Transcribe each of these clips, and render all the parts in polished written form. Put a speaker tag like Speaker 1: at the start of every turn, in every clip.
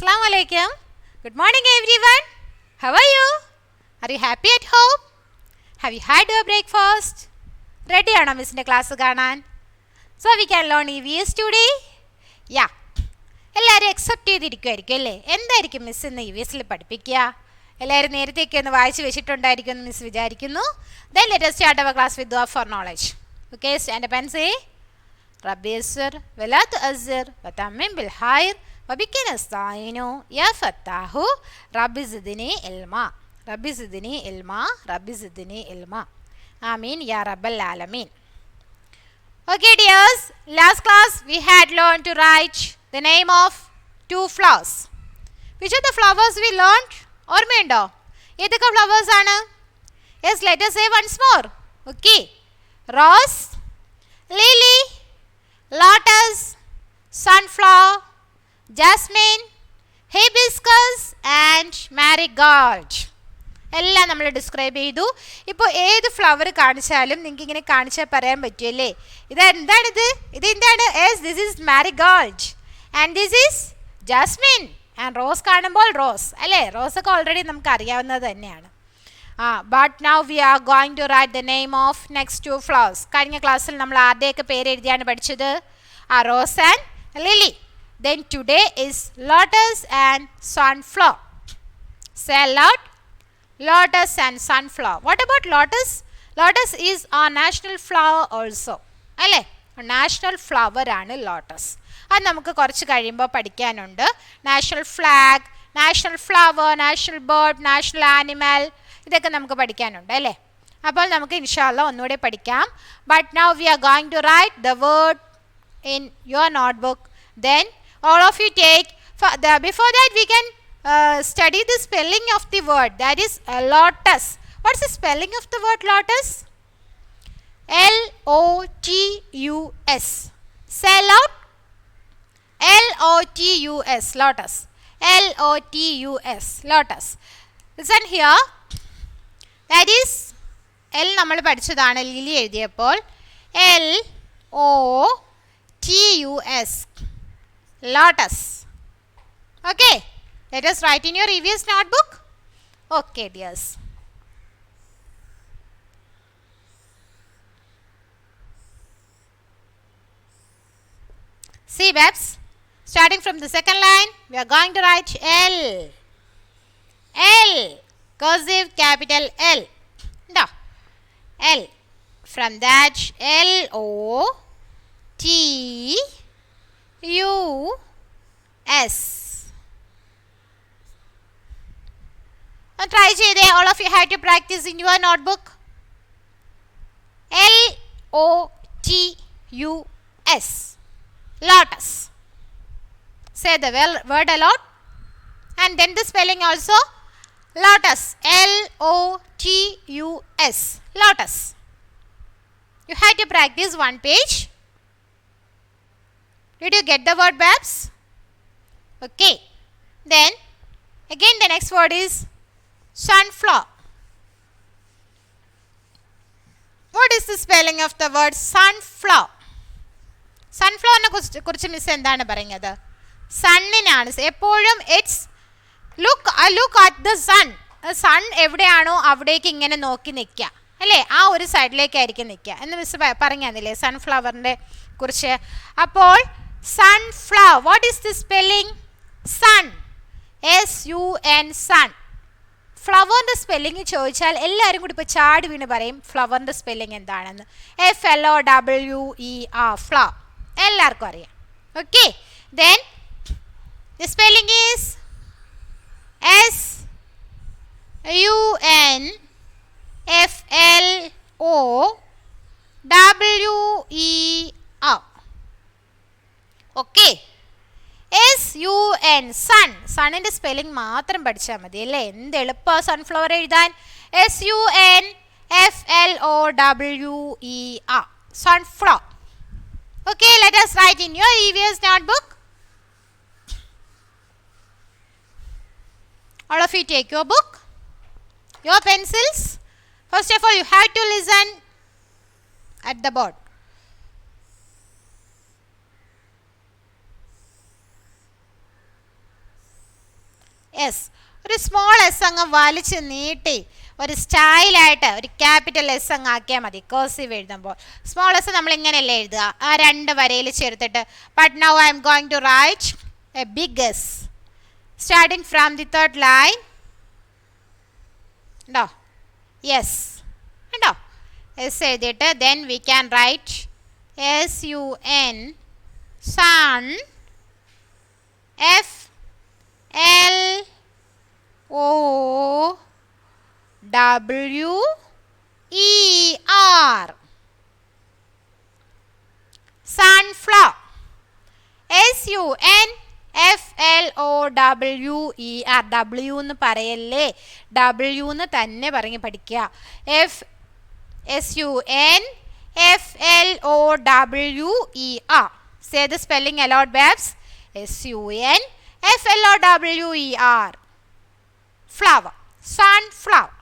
Speaker 1: Assalamu alaikum. Good morning everyone. How are you? Are you happy at home? Have you had your breakfast? Ready ആണോ മിസ്സിൻ്റെ class കാണാൻ? So we can learn EVS today? Yeah. എല്ലാവരും except ചെയ്തിരിക്കുമായിരിക്കും അല്ലേ? എന്തായിരിക്കും miss ഇന്ന് EVSൽ പഠിപ്പിക്കുക? എല്ലാവരും നേരത്തേക്ക് ഒന്ന് വായിച്ച് വെച്ചിട്ടുണ്ടായിരിക്കും എന്ന് മിസ് വിചാരിക്കുന്നു. Then let us start our class with dua for knowledge. Okay, stand up and say Rabbi Yasir wala tu'azzir wa tammim bil khair wa bika nasta'inu ya fattahu Rabbi zidni ilma. Rabbi zidni ilma. Rabbi zidni ilma. Amin ya rabbal alamin. Okay dears, last class we had learned to write the name of two flowers. Which are the flowers we learned? ഓർമ്മയുണ്ടോ? ഏതൊക്കെ flowers ആണ്? Yes, let us say once more. Okay. Rose, lily, lotus, sunflower, jasmine, hibiscus and marigold. എല്ലാം നമ്മൾ describe ചെയ്തു. ഇപ്പോൾ ഏത് flower കാണിച്ചാലും നിങ്ങൾക്ക് ഇങ്ങനെ കാണിച്ചാൽ പറയാൻ പറ്റുമല്ലേ? ഇതെന്താണിത്? ഇതെന്താണ്? Yes, this is marigold and this is jasmine. And rose കാണുമ്പോൾ റോസ് അല്ലേ? റോസൊക്കെ ഓൾറെഡി നമുക്ക് അറിയാവുന്നത് തന്നെയാണ്. But now we are going to write the name of next two flowers. കഴിഞ്ഞ ക്ലാസ്സിൽ നമ്മൾ ആരുടെയൊക്കെ പേര് എഴുതിയാണ് പഠിച്ചത്? Rose and lily. Then today is lotus and sunflower. Say out lotus and sunflower. What about lotus? Lotus is our national flower also. അല്ലേ? National flower ആണ് lotus. അത് നമുക്ക് കുറച്ച് കഴിയുമ്പോൾ പഠിക്കാനുണ്ട്. National flag, national flower, national bird, national animal, ഇതൊക്കെ നമുക്ക് പഠിക്കാനുണ്ട് അല്ലേ? അപ്പോൾ നമുക്ക് ഇൻഷാ അല്ലാഹ് ഒന്നുകൂടെ പഠിക്കാം. But now we are going to write the word in your notebook. Then all of you take before that we can study the spelling of the word, that is lotus. What's the spelling of the word lotus? L-O-T-U-S. Say aloud. L-O-T-U-S. Lotus. L-O-T-U-S. Lotus. Listen here. That is L നമ്മൾ പഠിച്ചതാണ് ലിലി എഴുതിയപ്പോൾ. L-O-T-U-S. Lotus. Okay. Let us write in your EVS notebook. Okay, dears. See, babes. Starting from the second line, we are going to write L. L. Cursive capital L. No. L. From that, L-O-T-U-S. Try ചെയ്തേ. All of you have to practice in your notebook. L-O-T-U-S. Lotus. Say the word aloud. And then the spelling also. Lotus. L-O-T-U-S. Lotus. You have to practice one page. Did you get the word, babes? Okay. Then again the next word is sunflower. What is the spelling of the word sunflower? Sunflower കുറിച്ച് miss എന്താണ് പറയുന്നത്? സണ്ണിനാണ് എപ്പോഴും. It's look at the sun. Sun എവിടെയാണോ അവിടേക്ക് ഇങ്ങനെ നോക്കി നിൽക്കുക അല്ലേ? ആ ഒരു സൈഡിലേക്കായിരിക്കും നിൽക്കുക എന്ന് മിസ് പറഞ്ഞില്ലേ സൺഫ്ലവറിൻ്റെ കുറിച്ച്? അപ്പോൾ sunflower. What is the spelling? Sun. S-U-N. Sun. ഫ്ലവറിൻ്റെ സ്പെല്ലിങ് ചോദിച്ചാൽ എല്ലാവരും കൂടി ഇപ്പോൾ ചാടി വീണ് പറയും ഫ്ലവറിൻ്റെ സ്പെല്ലിംഗ് എന്താണെന്ന്. F-L-O-W-E-R. ഫ്ലവർ. എല്ലാവർക്കും അറിയാം. Okay. Then the spelling is S-U-N-F-L-O-W-E-R. Okay. S-U-N. Sun. സണ്ണിൻ്റെ സ്പെല്ലിംഗ് മാത്രം പഠിച്ചാൽ മതി അല്ലേ? എന്ത് എളുപ്പമാണ് സൺഫ്ലവർ എഴുതാൻ. S-U-N-F-L-O-W-E-R. Sunflower. Okay, let us write in your EVS notebook. All of you take your book, your pencils. First of all, you have to listen at the board. S. ഒരു small S അങ്ങ് വലിച്ച് നീട്ടി ഒരു സ്റ്റൈലായിട്ട് ഒരു capital S അങ്ങ് ആക്കിയാൽ മതി cursive എഴുതുമ്പോൾ. സ്മോൾ എസ് നമ്മൾ ഇങ്ങനെയല്ലേ എഴുതുക, ആ രണ്ട് വരയിൽ ചേർത്തിട്ട്. But now I am going to write a big S starting from the third line. ഉണ്ടോ? യെസ് ഉണ്ടോ? എസ് എഴുതിയിട്ട് then we can write SUN sun FLOWER sunflower SUNFLOWER. W എന്ന് പറയല്ലേ, W എന്ന് തന്നെ പറഞ്ഞ് പഠിക്കുക. SUNFLOWER. Say the spelling aloud, babes. SUNFLOWER. Flower. Sunflower.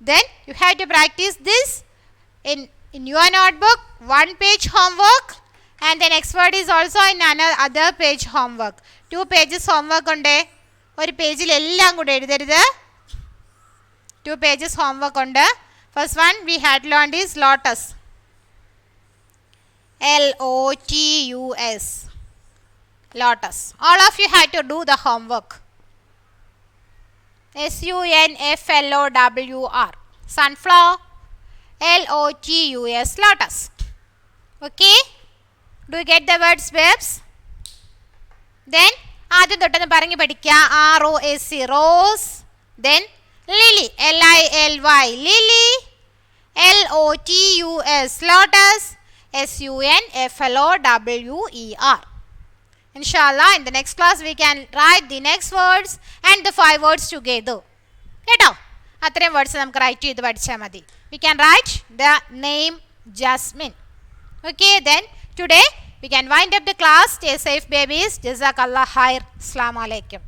Speaker 1: Then you have to practice this in your notebook. 1 page homework. And the next word is also in another page homework. 2 pages homework ഉണ്ട്. ഒരു പേജിൽ എല്ലാം കൂടെ എഴുതരുത്. 2 pages homework ഉണ്ട്. First one we had learned is lotus. LOTUS. Lotus. All of you had to do the homework. SUNFLOWER. Sunflower. LOTUS. Lotus. Okay? Do you get the words, babes? Then ആദ്യം തൊട്ടൊന്ന് പറഞ്ഞ് പഠിക്കുക. ROSE rose. Then lily. LILY lily. LOTUS lotus. SUNFLOWER. Inshallah, in the next class we can write the next words and the 5 words together. കേട്ടോ? അത്രയും words നമുക്ക് right ചെയ്ത് പഠിച്ചാൽ മതി. We can write the name Jasmine. Okay, then today we can wind up the class. Stay safe, babies. Jazakallah khair. Assalamu alaikum.